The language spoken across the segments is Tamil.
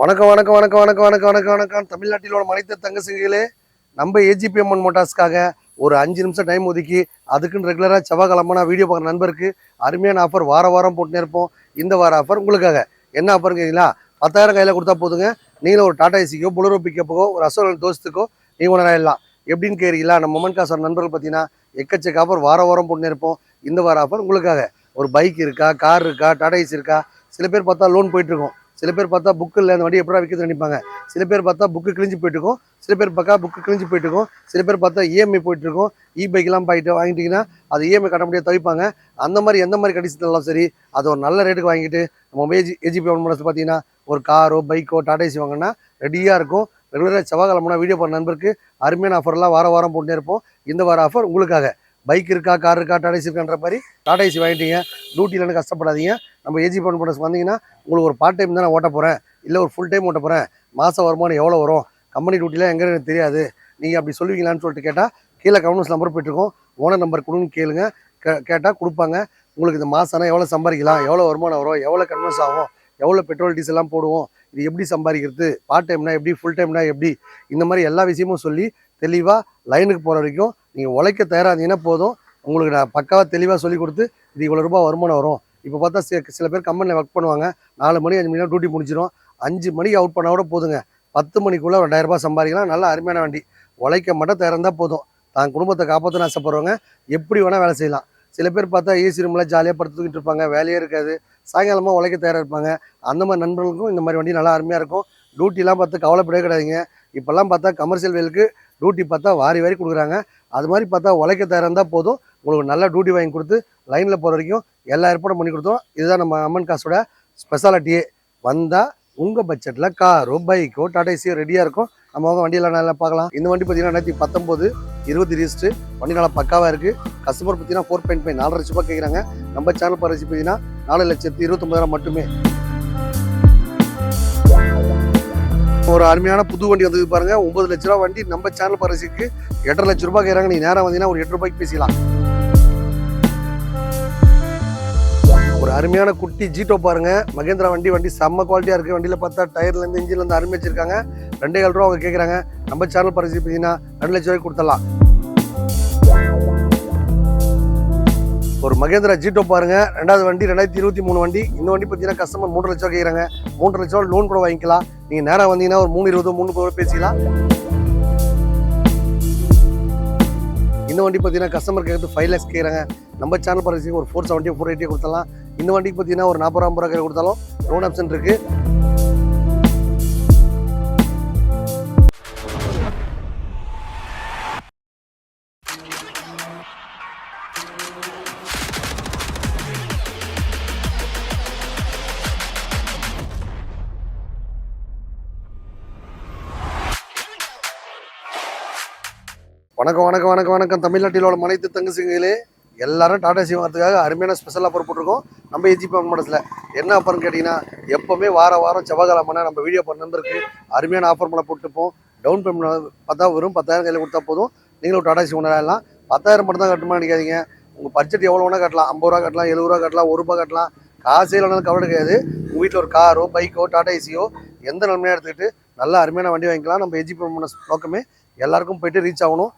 வணக்கம் வணக்கம் வணக்கம் வணக்கம் வணக்கம் வணக்கம் வணக்கம் தமிழ்நாட்டில் உள்ள அனைத்து தங்க சிங்கிகளே, நம்ம ஏஜிபிஎம்என் மோட்டார்ஸ்க்காக ஒரு 5 நிமிஷம் டைம் ஒதுக்கி அதுக்குன்னு ரெகுலராக செவ்வாய்க்கிழமை நான் வீடியோ பார்க்குற நண்பருக்கு அருமையான ஆஃபர் வாரம் போட்டுனே இருப்போம். இந்த வார ஆஃபர் உங்களுக்காக என்ன ஆஃபர் கேட்குறீங்களா? 10,000 கையில் கொடுத்தா போதுங்க. நீங்களும் ஒரு டாடா ஏசிக்கோ புலரோ பிக்கப்புக்கோ ஒரு அசோரல் தோஸ்துக்கோ நீங்கள் ஒன்றாயிடலாம். எப்படின்னு கேட்குறீங்களா? நம்ம மொமெண்ட் காசு நண்பர்கள் பார்த்தீங்கன்னா எக்கச்சக்க ஆஃபர் வாரம் போட்டுனே இருப்போம். இந்த வார ஆஃபர் உங்களுக்காக. ஒரு பைக் இருக்கா, கார் இருக்கா, டாடா ஏசி இருக்கா? சில பேர் பார்த்தா லோன் போயிட்டுருக்கோம், சில பேர் பார்த்தா புக்கு இல்லை அந்த வண்டி எப்படா விற்கிறது நினைப்பாங்க. சில பேர் பார்த்தா புக்கு கிழிஞ்சு போயிட்டுருக்கும், சில பேர் பார்த்தா புக்கு கிழிஞ்சு போயிட்டுருக்கும், சில பேர் பார்த்தா இஎம்ஐ போயிட்டுருக்கும். பைக்கெலாம் வாங்கிட்டிங்கன்னா அது இஎம்ஐ கட்ட முடியாது, தவிப்பாங்க. அந்த மாதிரி எந்த மாதிரி கண்டிஷன்லாம் சரி, அது ஒரு நல்ல ரேட்டுக்கு வாங்கிட்டு நம்ம ஏஜிபி மோட்டார்ஸ் பார்த்தீங்கன்னா ஒரு காரோ பைக்கோ டாடா ஏசி வாங்கினா ரெடியாக இருக்கும். ரெகுலராக செவ்வாய்க்கிழமை வீடியோ போகிற நண்பருக்கு அருமையான ஆஃபர்லாம் வாரம் போட்டுனே இருப்போம். இந்த வார ஆஃபர் உங்களுக்காக. பைக் இருக்கா, கார் இருக்கா, டாடா ஏசி இருக்கான்ற மாதிரி டாடா ஏசி வாங்கிட்டீங்க, டியூட்டிலன்னு கஷ்டப்படாதீங்க. நம்ம ஏஜிபி மோட்டார்ஸ் வந்தீங்கன்னா உங்களுக்கு ஒரு பார்ட் டைம் தான் நான் ஓட்ட போகிறேன், இல்லை ஒரு ஃபுல் டைம் ஓட்ட போகிறேன், மாதம் வருமானம் எவ்வளோ வரும், கம்பெனி டியூட்டிலாம் எங்கே எனக்கு தெரியாது, நீங்கள் அப்படி சொல்லுவீங்களான்னு சொல்லிட்டு கேட்டால் கீழே கவர்னன்ஸ் நம்பர் போய்ட்டுருக்கோம். ஓனர் நம்பர் கொடுன்னு கேளுங்க, கேட்டால் கொடுப்பாங்க. உங்களுக்கு இந்த மாதம்னா எவ்வளோ சம்பாதிக்கலாம், எவ்வளோ வருமானம் வரும், எவ்வளோ கன்வென்ஸ் ஆகும், எவ்வளோ பெட்ரோல் டீசல்லாம் போடுவோம், இது எப்படி சம்பாதிக்கிறது, பார்ட் டைம்னா எப்படி, ஃபுல் டைம்னா எப்படி, இந்த மாதிரி எல்லா விஷயமும் சொல்லி தெளிவாக லைனுக்கு போகிற வரைக்கும் நீங்கள் உழைக்க தயாராக போதும். உங்களுக்கு நான் பக்காவாக தெளிவாக சொல்லி கொடுத்து இது இவ்வளோ ரூபா வருமானம் வரும். இப்போ பார்த்தா சில பேர் கம்பெனியில் ஒர்க் பண்ணுவாங்க, 4 மணி 5 மணி நேரம் டியூட்டி முடிச்சிடும். 5 மணிக்கு அவுட் பண்ணால் கூட போதுங்க, 10 மணிக்குள்ளே 2000 ரூபாய் சம்பாதிக்கலாம். நல்ல அருமையான வண்டி. உழைக்க மட்டும் தயாராக போதும். தான் குடும்பத்தை காப்பாற்றணும் ஆசைப்படுறவங்க எப்படி வேணால் வேலை செய்யலாம். சில பேர் பார்த்தா ஏசி ரூமில் ஜாலியாக படுத்துக்கிட்டு இருப்பாங்க, வேலையே இருக்காது, சாயங்காலமாக உழைக்க தயாராக இருப்பாங்க. அந்த மாதிரி நண்பர்களுக்கும் இந்த மாதிரி வண்டி நல்லா அருமையாக இருக்கும். டியூட்டிலாம் பார்த்து கவலைப்படவே கிடையாதுங்க. இப்போல்லாம் பார்த்தா கமர்ஷியல் வேலுக்கு டியூட்டி பார்த்தா வாரி கொடுக்குறாங்க. அது மாதிரி பார்த்தா உழைக்க தயாராக போதும். உங்களுக்கு நல்ல டியூட்டி வாங்கி கொடுத்து லைனில் போகிற வரைக்கும் எல்லா ஏற்பாடும் பண்ணி கொடுத்தோம். இதுதான் நம்ம அம்மன் காசோட ஸ்பெஷாலிட்டியே. வந்தால் உங்கள் பட்ஜெட்டில் காரோ பைக்கோ டாடா ஏசியோ ரெடியாக இருக்கும். நம்ம வண்டியெல்லாம் நல்லா பார்க்கலாம். இந்த வண்டி பார்த்தீங்கன்னா 2019 20 ரிஜிஸ்ட்ரு. வண்டி நல்லா பக்காவாக இருக்குது. கஸ்டமர் பார்த்தீங்கன்னா 4.5 4 லட்ச ரூபாய் கேட்குறாங்க. நம்ம சேனல் பரிசு பார்த்தீங்கன்னா 4,29,000 மட்டுமே. ஒரு அருமையான புது வண்டி வந்து பாருங்க, 9 லட்ச ரூபா வண்டி. நம்ம சேனல் பரிசுக்கு 8.5 லட்ச ரூபாய் கேட்குறாங்க. நீ நேரம் வந்தீங்கன்னா ஒரு 8 ரூபாய்க்கு பேசிக்கலாம். ஒரு அருமையான குட்டி ஜீட்டோ பாருங்க, மகேந்திரா வண்டி செம்ம குவாலிட்டியாக இருக்குது. வண்டியில் பார்த்தா டயர்லேருந்து இன்ஜின்லேருந்து அருமை வச்சிருக்காங்க. 2,4 ரூபா அவங்க கேட்குறாங்க. நம்ம சேனல் பரிசு பார்த்தீங்கன்னா 2 லட்ச ரூபாய்க்கு கொடுத்துடலாம். ஒரு மகேந்திரா ஜீட்டோ பாருங்க, 2வது வண்டி 2023 வண்டி. இந்த வண்டி பார்த்தீங்கன்னா கஸ்டமர் 3 லட்ச ரூபா கேட்குறாங்க. 3 லட்ச ரூபா லோன் கூட வாங்கிக்கலாம். நீங்கள் நேரம் வந்தீங்கன்னா ஒரு 3,20 3,30 பேசிக்கலாம். இந்த வண்டி பார்த்தீங்கன்னா கஸ்டமர் கேட்குறது 5 lakhs கேட்குறாங்க. நம்ம சேனல் பரிசுக்கு ஒரு 470 480 கொடுத்தலாம். இந்த வண்டிக்கு பார்த்தீங்கன்னா ஒரு 40 ரூபா 50 ரூபா கொடுத்தாலும் லோன் ஆப்ஷன் இருக்குது. வணக்கம் வணக்கம் வணக்கம் வணக்கம் தமிழ்நாட்டில் உள்ள அனைத்து தங்க சிங்கிகளே, எல்லாரும் டாடா ஏசி வாங்கிறதுக்காக அருமையான ஸ்பெஷல் ஆஃபர் போட்டிருக்கோம். நம்ம ஏஜிபி மோட்டார்ஸில் என்ன ஆஃபர்னு கேட்டிங்கன்னா, எப்போவுமே வாரம் செவ்வாய்க்கிழமை நம்ம வீடியோ பண்ண நண்பருக்கு அருமையான ஆஃபர் மேலே போட்டுப்போம். டவுன் பேமெண்ட் பார்த்தா வெறும் 10,000 கையில் கொடுத்தா போதும். நீங்களும் டாடா ஏசி ஓனராகலாம். 10,000 மட்டும் தான் கட்டணுமா நினைக்காதீங்க. உங்கள் பட்ஜெட் எவ்வளோ வேணால் கட்டலாம். 50 ரூபா கட்டலாம், 70 ரூபா கட்டலாம், 1 ரூபா கட்டலாம். காசே இல்லைனாலும் கவலை கிடையாது. உங்கள் வீட்டில் ஒரு காரோ பைக்கோ டாடா ஏசியோ எந்த நன்மையாக எடுத்துக்கிட்டு நல்ல அருமையான வண்டி வாங்கிக்கலாம். நம்ம ஏஜிபி மோட்டார்ஸ் நோக்கமே எல்லாருக்கும் போய்ட்டு ரீச் ஆகணும்.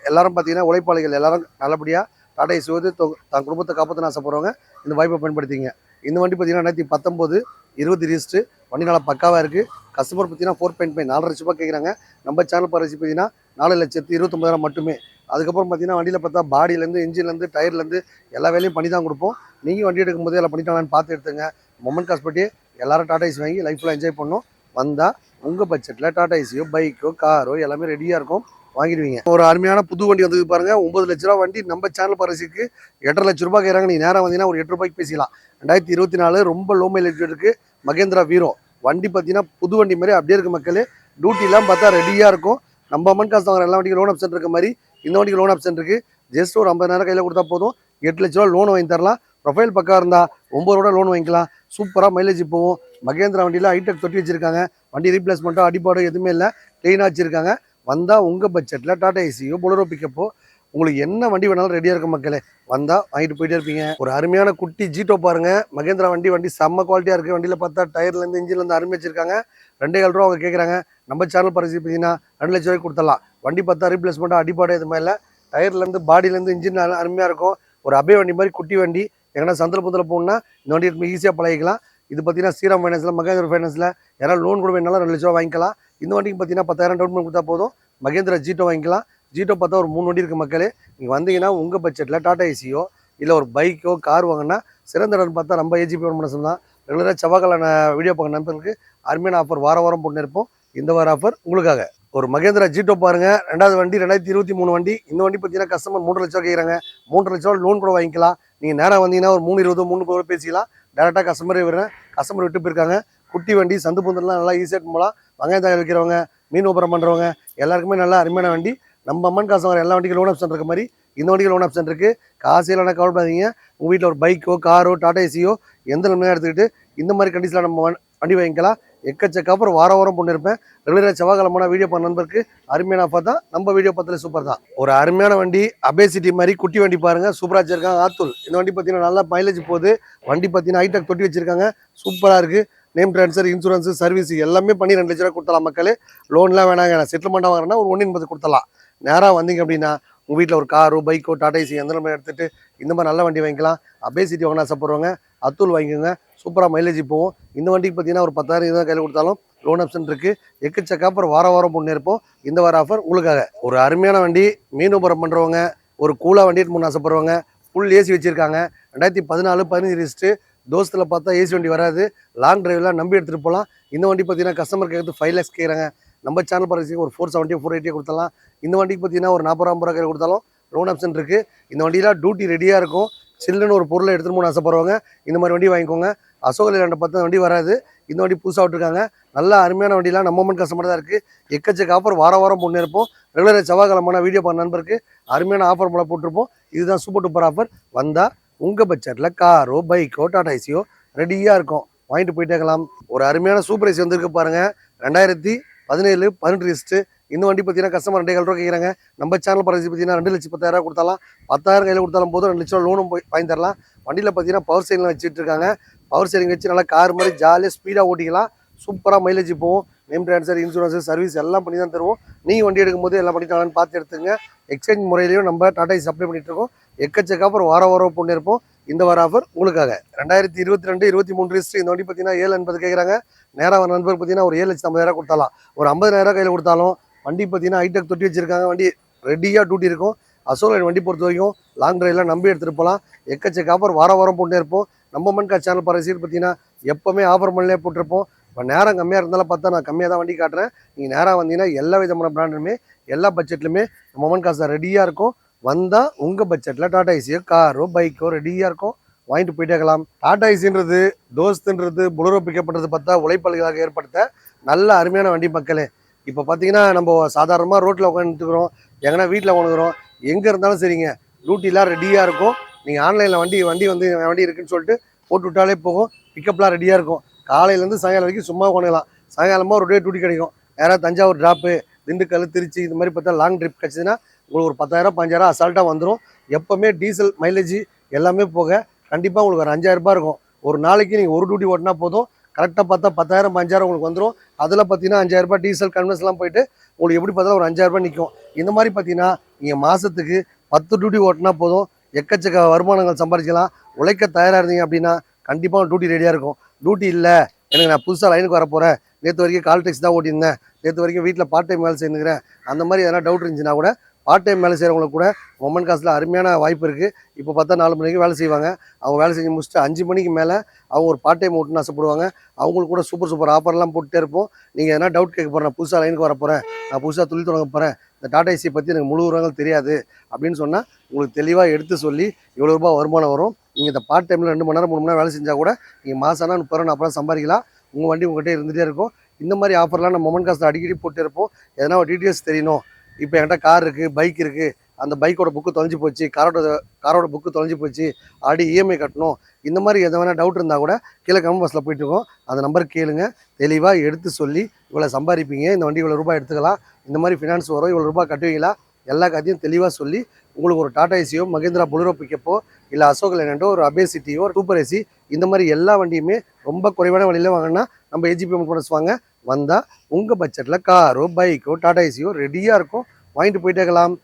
எல்லாரும் பார்த்தீங்கன்னா உழைப்பாளிகள் எல்லாரும் நல்லபடியாக டாடா ஏசி வந்து தான் குடும்பத்தை காப்பாற்றணும் ஆசைப்படுறவங்க இந்த வாய்ப்பை பயன்படுத்திங்க. இந்த வண்டி பார்த்தீங்கன்னா 2019 20 ரிஜிஸ்ட்ரு. வண்டி நல்லா பக்காவாக இருக்குது. கஸ்டமர் பார்த்தீங்கன்னா 4.5 4 லட்ச ரூபாய் கேட்குறாங்க. நம்ம சேனல் பரிசு பார்த்தீங்கன்னா 4,29,000 மட்டுமே. அதுக்கப்புறம் பார்த்தீங்கன்னா வண்டியில் பார்த்தா பாடியிலேருந்து இன்ஜின்லேருந்து டயர்லேருந்து எல்லா வேலையும் பண்ணி தான் கொடுப்போம். நீங்கள் வண்டி எடுக்கும்போது எல்லாம் பண்ணிட்டாங்கன்னு பார்த்து எடுத்துங்க. மொமெண்ட் காசு பற்றி எல்லாரும் டாடா ஏசி வாங்கி லைஃப்பில் என்ஜாய் பண்ணணும். வந்தால் உங்கள் பட்ஜெட்டில் டாடா ஏசியோ பைக்கோ காரோ எல்லாமே ரெடியாக இருக்கும், வாங்கிடுவீங்க. ஒரு அருமையான புது வண்டி வந்து பாருங்க, 9 லட்ச ரூபா வண்டி. நம்ம சேனல் பரிசுக்கு 8.5 லட்ச ரூபாய் கேட்குறாங்க. நீ நேரம் வந்தீங்கன்னா ஒரு 8 ரூபாய்க்கு பேசிக்கலாம். 2024 ரொம்ப லோ மைலேஜ் இருக்குது. மகேந்திரா வீரோ வண்டி பார்த்தீங்கன்னா புது வண்டி மாதிரி அப்படியே இருக்குது. மக்களே டியூட்டிலாம் பார்த்தா ரெடியாக இருக்கும். நம்ம அம்மன் காசு வாங்குற எல்லா வண்டிக்கும் லோன் ஆப்ஷன் இருக்க மாதிரி இந்த வண்டிக்கு லோன் ஆப்ஷன் இருக்குது. ஜஸ்ட் ஒரு 50,000 கையில் கொடுத்தா போதும். 8 லட்ச ரூபா லோன் வாங்கி தரலாம். ப்ரொஃபைல் பக்கம் இருந்தால் 9 ரூபா லோன் வாங்கிக்கலாம். சூப்பராக மைலேஜ் போகும். மகேந்திரா வண்டியில் ஹைடெக் தொட்டி வச்சுருக்காங்க. வண்டி ரீப்ளேஸ்மெண்ட்டோ அடிப்பாடோ எதுவுமே இல்லை, க்ளீனாக வச்சுருக்காங்க. வந்தால் உங்கள் பட்ஜெட்டில் டாடா ஏசியோ புலரோ பிக்கப்போ உங்களுக்கு என்ன வண்டி வேணாலும் ரெடியாக இருக்கும் மக்களே. வந்தால் வாங்கிட்டு போயிட்டே இருப்பீங்க. ஒரு அருமையான குட்டி ஜீட்டோ பாருங்க. மகேந்திரா வண்டி செம்ம குவாலிட்டியாக இருக்குது. வண்டியில் பார்த்தா டயர்லேருந்து இன்ஜின்லேருந்து அருமை வச்சிருக்காங்க. 2,4 ரூபா அவங்க கேட்குறாங்க. நம்ம சேனல் பரிசு பார்த்தீங்கன்னா 2 லட்ச ரூபாய்க்கு கொடுத்துடலாம். வண்டி பார்த்தா ரீப்ளேஸ்மெண்ட்டாக அடிப்பாடு இது மாதிரி இல்லை. டயர்லேருந்து பாடியிலேருந்து இன்ஜின் அருமையாக இருக்கும். ஒரு அபே வண்டி மாதிரி குட்டி வண்டி. எங்கன்னா சந்திர புந்தில் போகணுன்னா இந்த வண்டி எடுத்து ஈஸியாக பழகிக்கலாம். இது பார்த்தீங்கன்னா ஸ்ரீராம் ஃபைனான்ஸில் மகேந்திரா ஃபைனான்ஸில் யாராவது லோன் கூட வேணாலும் 2 லட்ச ரூபா வாங்கிக்கலாம். இந்த வண்டிக்கு பார்த்தீங்கன்னா 10,000 டவுன் பண்ணி கொடுத்தா போதும். மகேந்திரா ஜீட்டோ வாங்கிக்கலாம். ஜீட்டோ பார்த்தா ஒரு 3 வண்டி இருக்குது மக்களே. நீங்கள் வந்தீங்கன்னா உங்கள் பட்ஜெட்டில் டாடா ஏசியோ இல்லை ஒரு பைக்கோ கார் வாங்கினா சிறந்த இடம்னு பார்த்தா நம்ம ஏஜிபி மனசு தான். ரெகுலராக செவ்வாய்க்கிழமை வீடியோ பார்க்க நண்பர்களுக்கு அருமையான ஆஃபர் வாரம் போட்டு இருப்போம். இந்த வார ஆஃபர் உங்களுக்காக. ஒரு மகேந்திரா ஜீட்டோ பாருங்க. 2வது வண்டி 2023 வண்டி. இந்த வண்டி பார்த்தீங்கன்னா கஸ்டமர் 3 லட்சம் கேட்குறாங்க. 3 லட்ச ரூபா லோன் கூட வாங்கிக்கலாம். நீங்கள் நேராக வந்தீங்கன்னா ஒரு 320 330 பேசிக்கலாம். டேரெக்டாக கஸ்டமரே வரேன். கஸ்டமர் விட்டு போயிருக்காங்க. குட்டி வண்டி சந்து பூந்தெல்லாம் நல்லா ஈஸியாக போகலாம். வெங்காயம் தயார் வைக்கிறவங்க, மீன் உபரம் பண்ணுறவங்க எல்லாருக்குமே நல்லா அருமையான வண்டி. நம்ம அம்மன் காசு வர எல்லா வண்டிக்கும் லோன் ஆப்ஷன் இருக்க மாதிரி இந்த வண்டிக்கு லோன் ஆப்ஷன் இருக்குது. காசு இல்லைனா கவலைப்படாதீங்க. உங்கள் வீட்டில் ஒரு பைக்கோ காரோ டாடா ஏசியோ எந்த நிலைமையாக எடுத்துக்கிட்டு இந்த மாதிரி கண்டிஷனில் நம்ம வண்டி வாங்கிக்கலாம். எக்கச்சக்க அப்புறம் வாரம் பொண்ணு இருப்பேன். ரெகுலராக செவ்வாய்க்கிழமை வீடியோ பண்ண நண்பருக்கு அருமையான ஆஃபர் தான். நம்ம வீடியோ பார்த்தாலே சூப்பர் தான். ஒரு அருமையான வண்டி அபேசிட்டி மாதிரி குட்டி வண்டி பாருங்க. சூப்பராக வச்சிருக்காங்க. ஆத்தூல் இந்த வண்டி பார்த்தீங்கன்னா நல்லா மைலேஜ் போகுது. வண்டி பார்த்தீங்கன்னா ஹைடெக் தொட்டி வச்சிருக்காங்க. சூப்பராக இருக்குது. நேம் ட்ரான்ஸ்ஃபர் இன்சூரன்ஸ் சர்வீஸ் எல்லாமே பண்ணி 2 லட்ச ரூபா கொடுத்தலாம் மக்களே. லோன்லாம் வேணாங்க. நான் செட்டில்மெண்ட்டாக வாங்கினா ஒரு 1.80 கொடுத்தலாம். நேராக வந்தீங்க அப்படின்னா உங்கள் வீட்டில் ஒரு காரோ பைக்கோ டாடா ஏசி எந்த மாதிரி எடுத்துகிட்டு இந்த மாதிரி நல்ல வண்டி வாங்கிக்கலாம். அபேசிட்டி வாங்கினா ஆசைப்படுறவங்க அத்தூல் வாங்கிக்கோங்க. சூப்பராக மைலேஜ் போகும். இந்த வண்டிக்கு பார்த்தீங்கன்னா ஒரு 10,000 தான் கையில் கொடுத்தாலும் லோன் ஆப்ஷன் இருக்குது. எக்கச்சக்க ஆஃபர் வாரம் பொண்ணு இருப்போம். இந்த வார ஆஃபர் உங்களுக்காக. ஒரு அருமையான வண்டி மீன் உபரம் பண்ணுறவங்க, ஒரு கூலாக வண்டி எடுத்து ஆசைப்படுறவங்க, ஃபுல் ஏசி வச்சுருக்காங்க. 2014 15 ரிஜிஸ்ட்ரு. தோஸ்தில் பார்த்தா ஏசி வண்டி வராது. லாங் டிரைவ்லாம் நம்பி எடுத்துகிட்டு போகலாம். இந்த வண்டி பார்த்தீங்கன்னா கஸ்டமர் கேட்குறது 5 lakhs கேட்குறாங்க. நம்ம சேனல் பரிசுக்கு ஒரு 470 480 கொடுத்தலாம். இந்த வண்டிக்கு பார்த்தீங்கன்னா ஒரு 40 ரூபா கையில் கொடுத்தாலும் லோன் ஆப்ஷன் இருக்குது. இந்த வண்டியெலாம் டியூட்டி ரெடியாக இருக்கும். சில்லுன்னு ஒரு பொருளை எடுத்துகிட்டு போகணும்னு ஆசைப்படுறவங்க இந்த மாதிரி வண்டி வாங்கிக்கோங்க. அசோக் லேலண்ட் பார்த்து வண்டி வராது. இந்த வண்டி புதுசாக விட்டுருக்காங்க. நல்ல அருமையான வண்டிலாம் நம்ம மண் கஸ்டமர் தான் இருக்குது. எக்கச்சக்க ஆஃபர் வாரம் பொண்ணு இருப்போம். ரெகுலராக செவ்வாய்க்கிழமை வீடியோ பண்ண நண்பருக்கு அருமையான ஆஃபர் மூலம் போட்டிருப்போம். இதுதான் சூப்பர் டூப்பர் ஆஃபர். வந்தால் உங்கள் பட்ஜெட்டில் காரோ பைக்கோ டாடா ஏசியோ ரெடியாக இருக்கும். வாங்கிட்டு போயிட்டே இருக்கலாம். ஒரு அருமையான சூப்பர் ஏசி வந்திருக்கு பாருங்கள். 2017 18 ரிஜிஸ்ட்ரு. இந்த வண்டி பார்த்தீங்கன்னா கஸ்டமர் 2,000 ரூபா கேட்குறாங்க. நம்ம சேனல் பரிசு பார்த்தீங்கன்னா 2,10,000 கொடுத்தாலாம். 10,000 கையில் கொடுத்தாலும் போதும் 2 லட்ச ரூபா லோனும் வாங்கி தரலாம். வண்டியில் பார்த்தீங்கன்னா பவர் ஸ்டீரிங் வச்சுட்டு இருக்காங்க. பவர் ஸ்டீரிங் வச்சு நல்லா கார் மாதிரி ஜாலியாக ஸ்பீடாக ஓட்டிக்கலாம். சூப்பராக மைலேஜ் போகும். நேம் ட்ரான்ஸ்ஃபர் இன்சூரன்ஸ் சர்வீஸ் எல்லாம் பண்ணி தான் தருவோம். நீங்கள் வண்டி எடுக்கும்போது எல்லாம் பண்ணிட்டாங்கன்னு பார்த்து எடுத்துங்க. எக்ஸ்சேஞ்ச் முறையிலையும் நம்ம டாடா ஏசி சப்ளை பண்ணிட்டு இருக்கோம். எக்கச்சக்க ஆஃபர் வாரம் பொண்ணு இருப்போம். இந்த வார ஆஃபர் உங்களுக்காக. 2022 23 ரிஜிஸ்ட்ரு. இந்த வண்டி பார்த்தீங்கன்னா 780 கேட்குறாங்க. நேராக வர நண்பர் பார்த்தீங்கன்னா ஒரு 7,50,000 கொடுத்தாலாம். ஒரு 50,000 கையில் கொடுத்தாலும் வண்டி பார்த்தீங்கன்னா ஹைடெக் தொட்டி வச்சிருக்காங்க. வண்டி ரெடியாக டூட்டி இருக்கும். அசோக் லேலண்ட் வண்டி பொறுத்த வரைக்கும் லாங் டிரைவ்லாம் நம்பி எடுத்துகிட்டு போகலாம். எக்கச்சக்க ஆஃபர் வாரம் போட்டே இருப்போம். நம்ம மண்கா சேனல் பரிசீல் பார்த்தீங்கன்னா எப்போவுமே ஆஃபர் பண்ணலே போட்டிருப்போம். இப்போ நேரம் கம்மியாக இருந்தாலும் பார்த்தா நான் கம்மியாக தான் வண்டி காட்டுறேன். நீங்கள் நேராக வந்தீங்கன்னா எல்லா விதமான பிராண்டுமே எல்லா பட்ஜெட்லையுமே நம்ம மண் காசு ரெடியாக இருக்கும். வந்தால் உங்கள் பட்ஜெட்டில் டாடா ஏசியோ காரோ பைக்கோ ரெடியாக இருக்கும். வாங்கிட்டு போயிட்டே இருக்கலாம். டாடா ஏசின்றது தோஸ்துன்றது புலரோ பிக்கப் பண்ணுறது பார்த்தா உழைப்பாளிகளாக ஏற்படுத்த நல்ல அருமையான வண்டி மக்களே. இப்போ பார்த்தீங்கன்னா நம்ம சாதாரணமாக ரோட்டில் உட்காந்துட்டுக்கிறோம், எங்கன்னா வீட்டில் உட்காந்துக்கிறோம், எங்கே இருந்தாலும் சரிங்க டியூட்டிலாம் ரெடியாக இருக்கும். நீங்கள் ஆன்லைனில் வண்டி வண்டி இருக்குன்னு சொல்லிட்டு போட்டு விட்டாலே போகும். பிக்கப்லாம் ரெடியாக இருக்கும். காலையிலேருந்து சாயங்காலம் வரைக்கும் சும்மா உட்காந்துக்கலாம். சாயங்காலமாக ஒரு டே டியூட்டி கிடைக்கும். யாராவது தஞ்சாவூர் ட்ராப்பு, திண்டுக்கல், திருச்சி இது மாதிரி பார்த்தா லாங் ட்ரிப் கிடச்சிதுன்னா உங்களுக்கு ஒரு 10,000 15,000 அசால்ட்டாக வந்துடும். எப்போவுமே டீசல் மைலேஜ் எல்லாமே போக கண்டிப்பாக உங்களுக்கு ஒரு 5,000 ரூபாய் இருக்கும். ஒரு நாளைக்கு நீங்கள் ஒரு டியூட்டி ஓட்டினா போதும். கரெக்டாக பார்த்தா 10,000 15,000 உங்களுக்கு வந்துடும். அதில் பார்த்தீங்கன்னா 5,000 ரூபாய் டீசல் கன்வென்ஸ்லாம் போயிட்டு உங்களுக்கு எப்படி பார்த்தாலும் ஒரு 5,000 ரூபாய் நிற்கும். இந்த மாதிரி பார்த்தீங்கன்னா நீங்கள் மாதத்துக்கு 10 டியூட்டி ஓட்டினா போதும். எக்கச்சக்க வருமானங்கள் சம்பாதிக்கலாம். உழைக்க தயாராக இருந்தீங்க அப்படின்னா கண்டிப்பாக டியூட்டி ரெடியாக இருக்கும். டியூட்டி இல்லை எனக்கு நான் புதுசாக லைனுக்கு வர போகிறேன், நேற்று வரைக்கும் கால் டெக்ஸ் தான் ஓட்டியிருந்தேன், நேற்று வரைக்கும் வீட்டில் பார்ட் டைம் வேலை செய்யுங்கிறேன், அந்த மாதிரி எதனா டவுட் இருந்துச்சுன்னா கூட பார்ட் டைம் வேலை செய்கிறவங்களுக்கு கூட மொமெண்ட் காசில் அருமையான வாய்ப்பு இருக்குது. இப்போ பார்த்தா 4 மணிக்கு வேலை செய்வாங்க. அவங்க வேலை செஞ்சு முடிச்சுட்டு 5 மணிக்கு மேலே அவங்க ஒரு பார்ட் டைம் ஓட்டுன்னு ஆசைப்படுவாங்க. அவங்களுக்கு கூட சூப்பர் ஆஃபர்லாம் போட்டுகிட்டே இருப்போம். நீங்கள் எதனா டவுட் கேட்க போகிறேன், நான் புதுசாக லைனுக்கு வர போகிறேன், நான் புதுசாக தொழில் தொடங்க போகிறேன், இந்த டாடா ஏசி பற்றி எனக்கு முழு விவரங்கள் தெரியாது அப்படின்னு சொன்னால் உங்களுக்கு தெளிவாக எடுத்து சொல்லி இவ்வளோ ரூபாய் வருமானம் வரும். நீங்கள் இந்த பார்ட் டைமில் 2 மணி நேரம் 3 மணி நேரம் வேலை செஞ்சால் கூட நீங்கள் மாதம்னா 30 ரூபா 40 சம்பாதிக்கலாம். உங்கள் வண்டி உங்கள்கிட்ட இருந்துகிட்டே இருக்கும். இந்த மாதிரி ஆஃபர்லாம் நம்ம மொமெண்ட் காசில் அடிக்கடி போட்டு இருப்போம். எதனா ஒரு டீட்டெயில்ஸ் தெரியணும், இப்போ என்கிட்ட கார் இருக்குது பைக் இருக்குது, அந்த பைக்கோட புக்கு தொலைஞ்சி போச்சு, காரோட புக்கு தொலைஞ்சி போச்சு, ஆடி இஎம்ஐ கட்டணும், இந்த மாதிரி எது வேணால் டவுட் இருந்தால் கூட கீழே கமெண்ட் பாக்ஸில் போயிட்டுருக்கோம். அந்த நம்பர் கேளுங்க, தெளிவாக எடுத்து சொல்லி இவ்வளோ சம்பாதிப்பீங்க, இந்த வண்டி இவ்வளோ ரூபாய் எடுத்துக்கலாம், இந்த மாதிரி ஃபினான்ஸ் வரும், இவ்வளோ ரூபாய் கட்டுவீங்களா, எல்லா கதையும் தெளிவாக சொல்லி உங்களுக்கு ஒரு டாடா ஏசியோ, மகேந்திரா பொலிரோ பிக்கப்போ, இல்லை அசோக் லேலண்டோ, ஒரு அபேசிட்டியோ, சூப்பர் ஏசி இந்த மாதிரி எல்லா வண்டியுமே ரொம்ப குறைவான விலையில வாங்கினா நம்ம ஏஜிபி மோட்டார்ஸ் வாங்க. வந்தால் உங்கள் பட்ஜெட்டில் காரோ, பைக்கோ, டாடா ஏசியோ ரெடியாக இருக்கும். வாங்கிட்டு போயிட்டே இருக்கலாம்.